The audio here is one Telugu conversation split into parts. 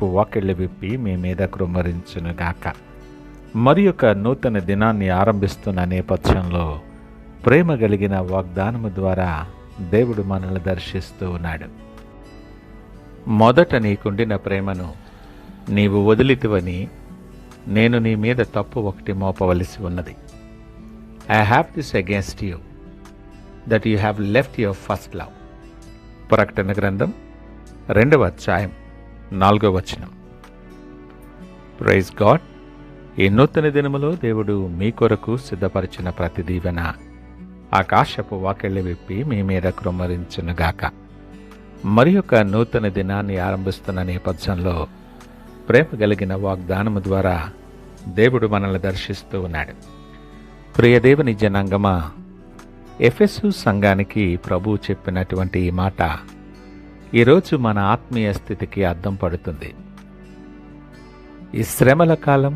ఆకాశపు వాకిళ్ళు విప్పి మీ మీద కృమ్మరించునుగాక. మరి ఒక నూతన దినాన్ని ఆరంభిస్తున్న నేపథ్యంలో ప్రేమ కలిగిన వాగ్దానము ద్వారా దేవుడు మనల్ని దర్శిస్తూ ఉన్నాడు. మొదట నీకుండిన ప్రేమను నీవు వదిలితివని నేను నీ మీద తప్పు ఒకటి మోపవలసి ఉన్నది. I have this against you, that you have left your first love. ప్రకటన గ్రంథం 2వ అధ్యాయం 4వ వచనం. Praise God. ఈ నూతన దినములో దేవుడు మీ కొరకు సిద్ధపరిచిన ప్రతి దీవెన ఆకాశపు వాకిళ్ళు విప్పి మీ మీద కృమ్మరించునుగాక. మరి ఒక నూతన దినాన్ని ఆరంభిస్తున్న నేపథ్యంలో ప్రేమ కలిగిన వాగ్దానము ద్వారా దేవుడు మనల్ని దర్శిస్తూ ఉన్నాడు. ప్రియ దేవుని జనాంగమా, ఎఫెసు సంఘానికి ప్రభువు చెప్పినటువంటి ఈ మాట ఈరోజు మన ఆత్మీయ స్థితికి అద్దం పడుతుంది. ఈ శ్రమల కాలం,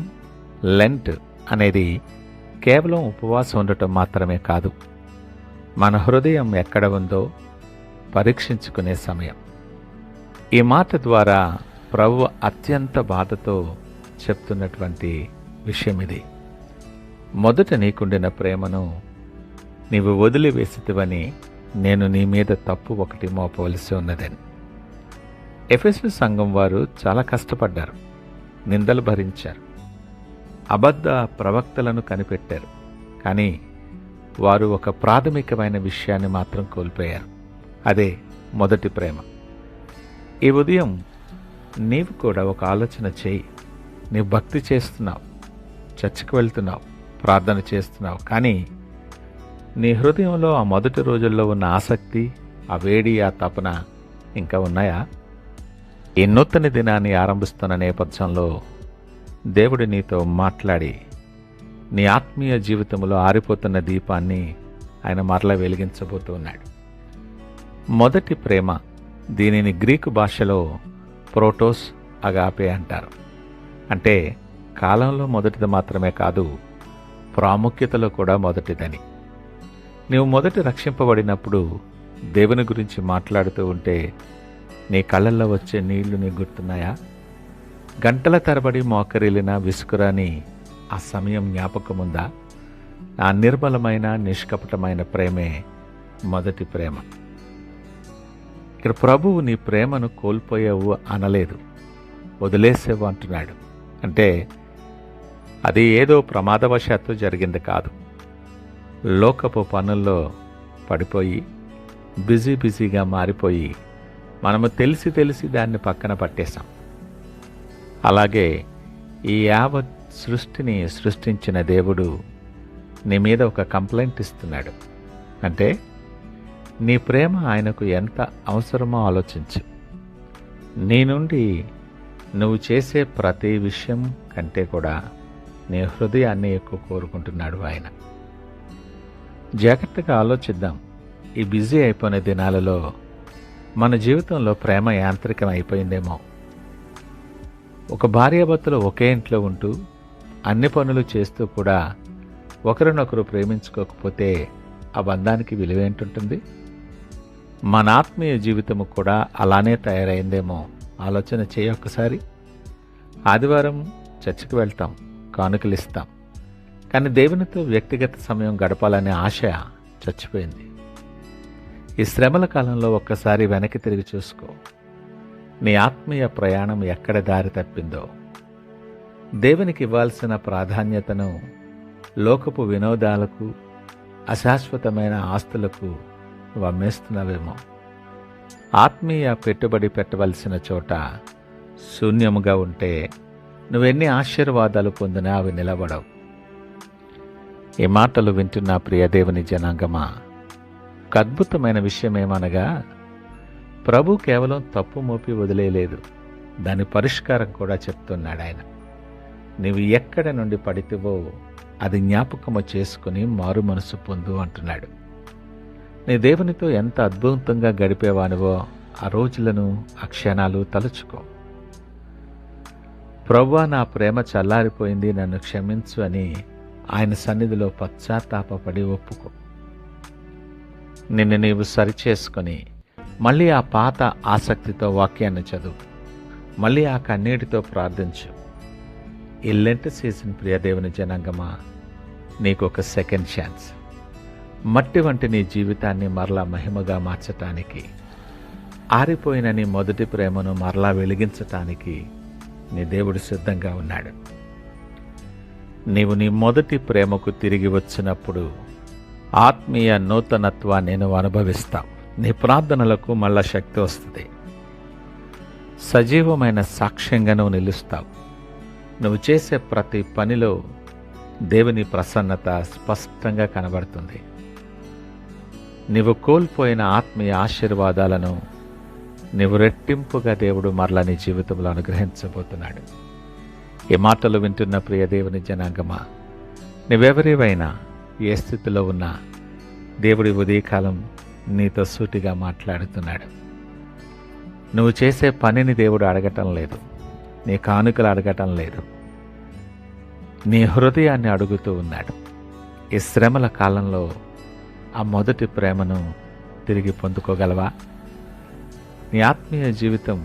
లెంట్ అనేది కేవలం ఉపవాసం ఉండటం మాత్రమే కాదు, మన హృదయం ఎక్కడ ఉందో పరీక్షించుకునే సమయం. ఈ మాట ద్వారా ప్రభువు అత్యంత బాధతో చెప్తున్నటువంటి విషయం ఇది. మొదట నీకుండిన ప్రేమను నీవు వదిలివేసితివని నేను నీ మీద తప్పు ఒకటి మోపవలసి ఉన్నదని. ఎఫెసు సంఘం వారు చాలా కష్టపడ్డారు, నిందలు భరించారు, అబద్ధ ప్రవక్తలను కనిపెట్టారు. కానీ వారు ఒక ప్రాథమికమైన విషయాన్ని మాత్రం కోల్పోయారు. అదే మొదటి ప్రేమ. ఈ ఉదయం నీవు కూడా ఒక ఆలోచన చేయి. నీవు భక్తి చేస్తున్నావు, చర్చికి వెళ్తున్నావు, ప్రార్థన చేస్తున్నావు, కానీ నీ హృదయంలో ఆ మొదటి రోజుల్లో ఉన్న ఆసక్తి, ఆ వేడి, ఆ తపన ఇంకా ఉన్నాయా? ఈ నూతన దినాన్ని ఆరంభిస్తున్న నేపథ్యంలో దేవుడు నీతో మాట్లాడి నీ ఆత్మీయ జీవితంలో ఆరిపోతున్న దీపాన్ని ఆయన మరలా వెలిగించబోతూ ఉన్నాడు. మొదటి ప్రేమ, దీనిని గ్రీకు భాషలో ప్రోటోస్ అగాపే అంటారు. అంటే కాలంలో మొదటిది మాత్రమే కాదు, ప్రాముఖ్యతలో కూడా మొదటిదని. నీవు మొదట రక్షింపబడినప్పుడు దేవుని గురించి మాట్లాడుతూ ఉంటే నీ కళ్ళల్లో వచ్చే నీళ్లు నీకు గుర్తున్నాయా? గంటల తరబడి మోకరిల్లిన విసుకురాని ఆ సమయం జ్ఞాపకముందా? ఆ నిర్మలమైన నిష్కపటమైన ప్రేమే మొదటి ప్రేమ. ఇక్కడ ప్రభువు నీ ప్రేమను కోల్పోయావు అనలేదు, వదిలేసేవు అంటున్నాడు. అంటే అది ఏదో ప్రమాదవశాత్తు జరిగింది కాదు. లోకపు పనుల్లో పడిపోయి బిజీగా మారిపోయి మనము తెలిసి దాన్ని పక్కన పట్టేశాం. అలాగే ఈ యావత్ సృష్టిని సృష్టించిన దేవుడు నీ మీద ఒక కంప్లైంట్ ఇస్తున్నాడు. అంటే నీ ప్రేమ ఆయనకు ఎంత అవసరమో ఆలోచించు. నీ నుండి నువ్వు చేసే ప్రతి విషయం కంటే కూడా నీ హృదయాన్ని ఎక్కువ కోరుకుంటున్నాడు ఆయన. జాగ్రత్తగా ఆలోచిద్దాం. ఈ బిజీ అయిపోయిన దినాలలో మన జీవితంలో ప్రేమ యాంత్రికం అయిపోయిందేమో. ఒక భార్యాభర్తలు ఒకే ఇంట్లో ఉంటూ అన్ని పనులు చేస్తూ కూడా ఒకరినొకరు ప్రేమించుకోకపోతే ఆ బంధానికి విలువేంటుంటుంది? మన ఆత్మీయ జీవితము కూడా అలానే తయారైందేమో ఆలోచన చేయొక్కసారి. ఆదివారం చర్చికి వెళ్తాం, కానుకలు ఇస్తాం, కానీ దేవునితో వ్యక్తిగత సమయం గడపాలనే ఆశ చచ్చిపోయింది. ఈ శ్రమల కాలంలో ఒక్కసారి వెనక్కి తిరిగి చూసుకో. నీ ఆత్మీయ ప్రయాణం ఎక్కడ దారి తప్పిందో. దేవునికి ఇవ్వాల్సిన ప్రాధాన్యతను లోకపు వినోదాలకు, అశాశ్వతమైన ఆస్తులకు నువ్వు అమ్మేస్తున్నావేమో. ఆత్మీయ పెట్టుబడి పెట్టవలసిన చోట శూన్యముగా ఉంటే నువ్వెన్ని ఆశీర్వాదాలు పొందినా అవి నిలబడవు. ఈ మాటలు వింటున్న ప్రియ దేవుని జనాంగమా, ఒక అద్భుతమైన విషయం ఏమనగా ప్రభు కేవలం తప్పు మోపి వదిలేయలేదు, దాని పరిష్కారం కూడా చెప్తున్నాడు ఆయన. నీవు ఎక్కడ నుండి పడితివో అది జ్ఞాపకము చేసుకుని మారు మనసు పొందు అంటున్నాడు. నీ దేవునితో ఎంత అద్భుతంగా గడిపేవానివో ఆ రోజులను, ఆ క్షణాలు తలుచుకో. ప్రభువా, నా ప్రేమ చల్లారిపోయింది, నన్ను క్షమించు అని ఆయన సన్నిధిలో పశ్చాత్తాపపడి ఒప్పుకో. నిన్ను నీవు సరిచేసుకొని మళ్ళీ ఆ పాత ఆసక్తితో వాక్యాన్ని చదువు. మళ్ళీ ఆ కన్నీటితో ప్రార్థించు. ఈ లెంట్ సీజన్ ప్రియ దేవుని జనాంగమా, నీకు ఒక సెకండ్ ఛాన్స్. మట్టి వంటి నీ జీవితాన్ని మరలా మహిమగా మార్చటానికి, ఆరిపోయిన నీ మొదటి ప్రేమను మరలా వెలిగించటానికి నీ దేవుడు సిద్ధంగా ఉన్నాడు. నీవు నీ మొదటి ప్రేమకు తిరిగి వచ్చినప్పుడు ఆత్మీయ నూతనత్వాన్ని నువ్వు అనుభవిస్తావు. నీ ప్రార్థనలకు మళ్ళా శక్తి వస్తుంది. సజీవమైన సాక్ష్యంగా నువ్వు నిలుస్తావు. నువ్వు చేసే ప్రతి పనిలో దేవుని ప్రసన్నత స్పష్టంగా కనబడుతుంది. నీవు కోల్పోయిన ఆత్మీయ ఆశీర్వాదాలను నీవు రెట్టింపుగా దేవుడు మరలా నీ జీవితంలో అనుగ్రహించబోతున్నాడు. ఈ మాటలు వింటున్న ప్రియ దేవుని జనాంగమా, నువ్వెవరివైనా ఏ స్థితిలో ఉన్నా దేవుడి ఉదయకాలం నీతో సూటిగా మాట్లాడుతున్నాడు. నువ్వు చేసే పనిని దేవుడు అడగటం లేదు, నీ కానుకలు అడగటం లేదు, నీ హృదయాన్ని అడుగుతూ ఉన్నాడు. ఈ శ్రమల కాలంలో ఆ మొదటి ప్రేమను తిరిగి పొందుకోగలవా? నీ ఆత్మీయ జీవితం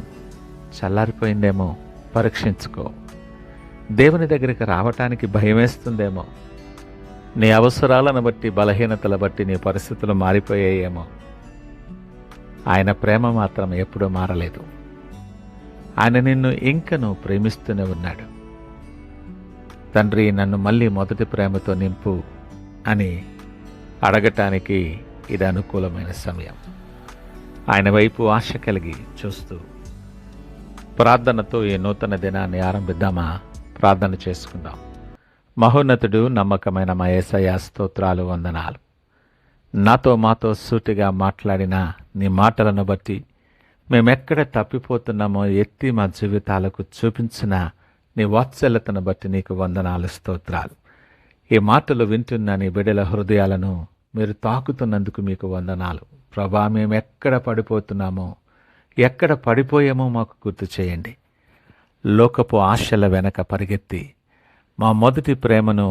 చల్లారిపోయిందేమో పరీక్షించుకో. దేవుని దగ్గరికి రావటానికి భయమేస్తుందేమో. నీ అవసరాలను బట్టి, బలహీనతల బట్టి నీ పరిస్థితులు మారిపోయాయేమో. ఆయన ప్రేమ మాత్రం ఎప్పుడూ మారలేదు. ఆయన నిన్ను ఇంకనూ ప్రేమిస్తూనే ఉన్నాడు. తండ్రి, నన్ను మళ్ళీ మొదటి ప్రేమతో నింపు అని అడగటానికి ఇది అనుకూలమైన సమయం. ఆయన వైపు ఆశ కలిగి చూస్తూ ప్రార్థనతో ఈ నూతన దినాన్ని ఆరంభిద్దామా? ప్రార్థన చేసుకుందాం. మహోన్నతుడు, నమ్మకమైన మా యేసయ్య, స్తోత్రాలు, వందనాలు. నాతో మాతో సూటిగా మాట్లాడిన నీ మాటలను బట్టి మేమెక్కడ తప్పిపోతున్నామో ఎత్తి మా జీవితాలకు చూపించిన నీ వాత్సల్యతను బట్టి నీకు వందనాలు, స్తోత్రాలు. ఈ మాటలు వింటున్న నీ బిడ్డల హృదయాలను మీరు తాకుతున్నందుకు మీకు వందనాలు. ప్రభా, మేము ఎక్కడ పడిపోతున్నామో, ఎక్కడ పడిపోయామో మాకు గుర్తు చేయండి. లోకపు ఆశల వెనక పరిగెత్తి మా మొదటి ప్రేమను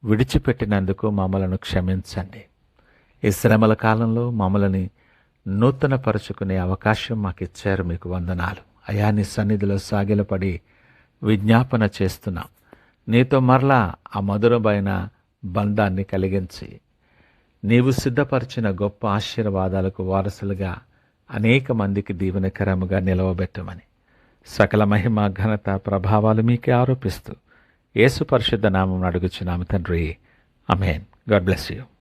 విడిచిపెట్టినందుకు మమ్మలను క్షమించండి. ఈ శ్రమల కాలంలో మమ్మల్ని నూతనపరుచుకునే అవకాశం మాకు ఇచ్చారు, మీకు వందనాలు. అయా, నీ సన్నిధిలో సాగిలపడి విజ్ఞాపన చేస్తున్నాం. నీతో మరలా ఆ మధురమైన బంధాన్ని కలిగించి నీవు సిద్ధపరిచిన గొప్ప ఆశీర్వాదాలకు వారసులుగా అనేక మందికి దీవెనకరముగా నిలవబెట్టమని సకల మహిమ, ఘనత, ప్రభావాలు మీకే ఆరోపిస్తూ యేసు పరిశుద్ధ నామం అడుగుచున్నాము తండ్రి. ఆమేన్. God bless you.